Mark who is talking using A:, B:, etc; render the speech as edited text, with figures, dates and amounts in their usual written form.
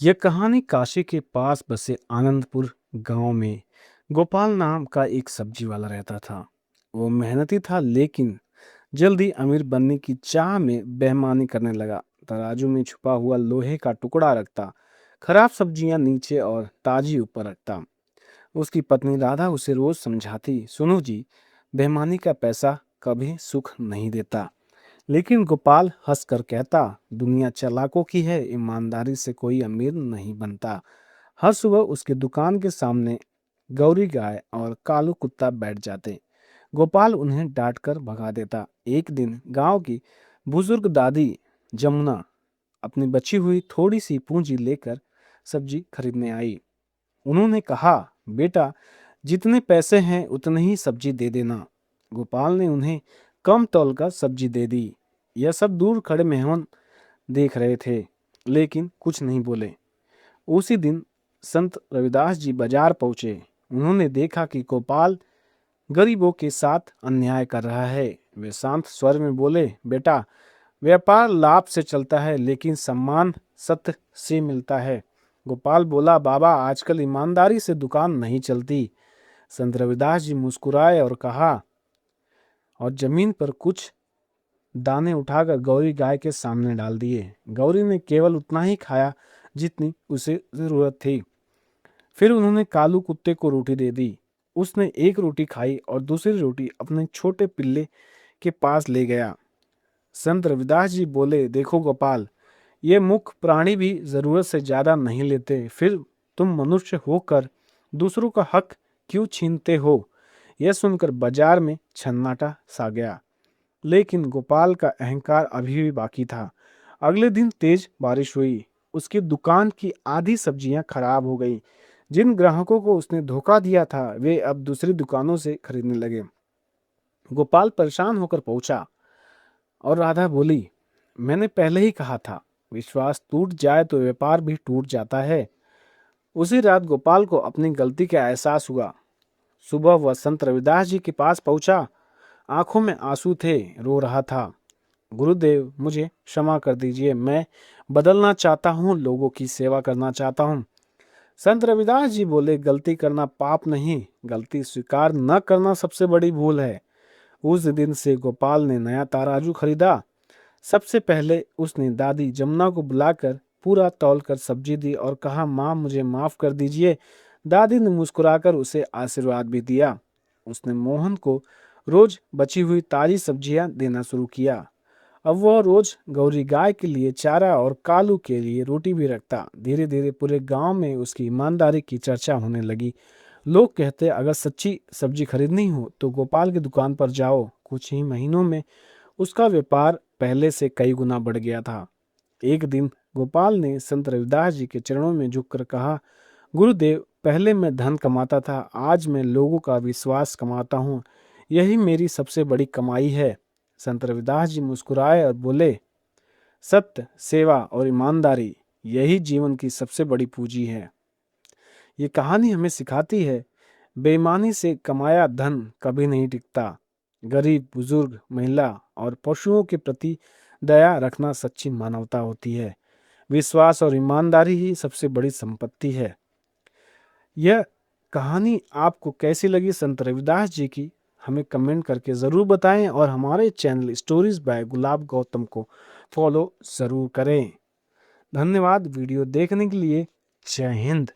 A: यह कहानी काशी के पास बसे आनंदपुर गांव में गोपाल नाम का एक सब्जी वाला रहता था। वो मेहनती था लेकिन जल्दी अमीर बनने की चाह में बेईमानी करने लगा। तराजू में छुपा हुआ लोहे का टुकड़ा रखता, खराब सब्जियां नीचे और ताजी ऊपर रखता। उसकी पत्नी राधा उसे रोज समझाती, सुनो जी, बेईमानी का पैसा कभी सुख नहीं देता। लेकिन गोपाल हंसकर कहता, दुनिया चालाकों की है, ईमानदारी से कोई अमीर नहीं बनता। हर सुबह उसकी दुकान के सामने गौरी गाय और कालू कुत्ता बैठ जाते। गोपाल उन्हें डांट कर भगा देता। एक दिन गांव की बुजुर्ग दादी जमुना अपनी बची हुई थोड़ी सी पूंजी लेकर सब्जी खरीदने आई। उन्होंने कहा, बेटा, जितने पैसे हैं उतने ही सब्जी दे देना। गोपाल ने उन्हें कम तौल का सब्जी दे दी। यह सब दूर खड़े मेहमान देख रहे थे, लेकिन कुछ नहीं बोले। उसी दिन संत रविदास जी बाजार पहुंचे। उन्होंने देखा कि गोपाल गरीबों के साथ अन्याय कर रहा है। वे शांत स्वर में बोले, बेटा, व्यापार लाभ से चलता है लेकिन सम्मान सत्य से मिलता है। गोपाल बोला, बाबा, आजकल ईमानदारी से दुकान नहीं चलती। संत रविदास जी मुस्कुराए और कहा, और जमीन पर कुछ दाने उठाकर गौरी गाय के सामने डाल दिए। गौरी ने केवल उतना ही खाया जितनी उसे जरूरत थी। फिर उन्होंने कालू कुत्ते को रोटी दे दी। उसने एक रोटी खाई और दूसरी रोटी अपने छोटे पिल्ले के पास ले गया। संत रविदास जी बोले, देखो गोपाल, ये मुख्य प्राणी भी जरूरत से ज्यादा नहीं लेते, फिर तुम मनुष्य होकर दूसरों का हक क्यों छीनते हो। यह सुनकर बाजार में सन्नाटा सा गया, लेकिन गोपाल का अहंकार अभी भी बाकी था। अगले दिन तेज बारिश हुई। उसकी दुकान की आधी सब्जियां खराब हो गई। जिन ग्राहकों को उसने धोखा दिया था वे अब दूसरी दुकानों से खरीदने लगे। गोपाल परेशान होकर पहुंचा और राधा बोली, मैंने पहले ही कहा था, विश्वास टूट जाए तो व्यापार भी टूट जाता है। उसी रात गोपाल को अपनी गलती का एहसास हुआ। सुबह वह संत रविदास जी के पास पहुंचा। आंखों में आंसू थे, रो रहा था। गुरुदेव, मुझे क्षमा कर दीजिए, मैं बदलना चाहता हूँ, लोगों की सेवा करना चाहता हूँ। संत रविदास जी बोले, गलती करना पाप नहीं, गलती स्वीकार न करना सबसे बड़ी भूल है। उस दिन से गोपाल ने नया तराजू खरीदा। सबसे पहले उसने दादी जमुना को बुलाकर पूरा तौल कर सब्जी दी और कहा, माँ, मुझे माफ कर दीजिए। दादी ने मुस्कुराकर उसे आशीर्वाद भी दिया। उसने मोहन को रोज बची हुई ताजी सब्जियां देना शुरू किया। अब वह रोज गौरी गाय के लिए चारा और कालू के लिए रोटी भी रखता। धीरे धीरे पूरे गांव में उसकी ईमानदारी की चर्चा होने लगी। लोग कहते, अगर सच्ची सब्जी खरीदनी हो तो गोपाल की दुकान पर जाओ। कुछ ही महीनों में उसका व्यापार पहले से कई गुना बढ़ गया था। एक दिन गोपाल ने संत रविदास जी के चरणों में झुककर कहा, गुरुदेव, पहले मैं धन कमाता था, आज मैं लोगों का विश्वास कमाता हूँ। यही मेरी सबसे बड़ी कमाई है। संत रविदास जी मुस्कुराए और बोले, सत्य, सेवा और ईमानदारी, यही जीवन की सबसे बड़ी पूंजी है। ये कहानी हमें सिखाती है, बेईमानी से कमाया धन कभी नहीं टिकता। गरीब, बुजुर्ग, महिला और पशुओं के प्रति दया रखना सच्ची मानवता होती है। विश्वास और ईमानदारी ही सबसे बड़ी संपत्ति है। यह कहानी आपको कैसी लगी संत रविदास जी की, हमें कमेंट करके ज़रूर बताएं और हमारे चैनल स्टोरीज बाय गुलाब गौतम को फॉलो ज़रूर करें। धन्यवाद वीडियो देखने के लिए। जय हिंद।